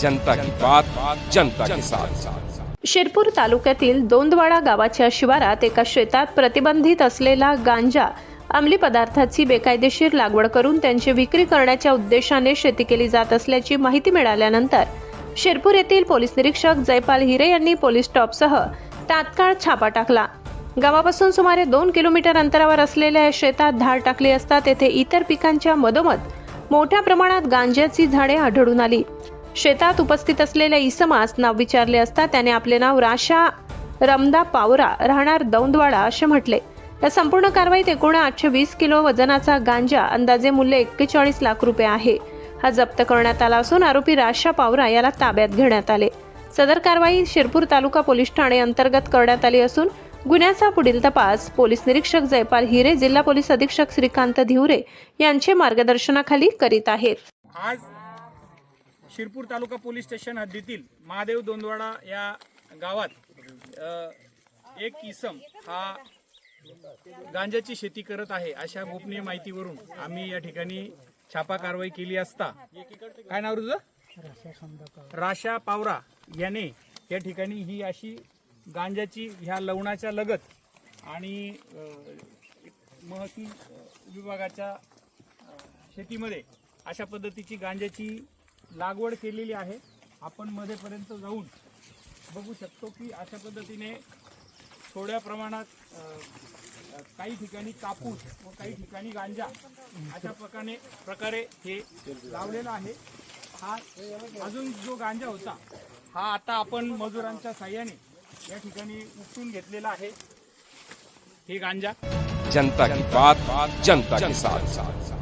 जनता की बात जनता के साथ। शिरपूर तालुक्यातील दोंदवाडा गावाच्या शिवारात एका शेतात प्रतिबंधित असलेला गांजा अंमली पदार्थाची बेकायदेशीर लागवड करून त्यांची विक्री करण्याच्या उद्देशाने शेती केली जात असल्याची माहिती मिळाल्यानंतर शिरपूर येथील पोलीस निरीक्षक जयपाल हिरे यांनी पोलीस स्टॉपसह तात्काळ छापा टाकला। गावापासून सुमारे 2 किलोमीटर अंतरावर असलेल्या शेतात धाड टाकली असता तेथे इतर पिकांच्या मधोमध मोठ्या प्रमाणात गांजाची झाडे आढळून आली। शेतात उपस्थित असलेल्या इसमास नाव विचारले असता त्याने आपले नाव राशा रमदा पावरा राहणार दौंदवाडा असे म्हटले। या संपूर्ण कारवाईत एकूण 820 किलो वजनाचा गांजा अंदाजे मूल्य 41 लाख रुपये आहे हा जप्त करण्यात आला असून आरोपी राशा पावरा याला ताब्यात घेण्यात आले। सदर कारवाई शिरपूर तालुका पोलीस ठाणे अंतर्गत करण्यात आली असून गुन्ह्याचा पुढील तपास पोलीस निरीक्षक जयपाल हिरे, जिल्हा पोलीस अधीक्षक श्रीकांत धिवरे यांचे मार्गदर्शनाखाली करीत आहेत। आज शिरपूर तालुका पोलीस स्टेशन हद्दीतील महादेव दोंदवाडा या गावात एक इसम हा गांजाची शेती करत आहे अशा गोपनीय माहितीवरून आम्ही या ठिकाणी छापा कारवाई केली असता काय नाव तुझं? राशा पावरा याने या ठिकाणी ही अशी गांजाची ह्या लवणाच्या लगत आणि महसूल विभागाच्या शेतीमध्ये अशा पद्धतीची गांजाची लागवड केलेली आहे। आपण मध्येपर्यंत जाऊन बघू शकतो की अशा पद्धतीने थोड्या प्रमाणात काही ठिकाणी कापूस व काही ठिकाणी गांजा अशा प्रकारे हे लावलेला आहे। हा अजून जो गांजा होता हा आता आपण मजुरांच्या साहाय्याने या ठिकाणी उपटून घेतलेला आहे। हे गांजा जनता की बात जनता के साथ।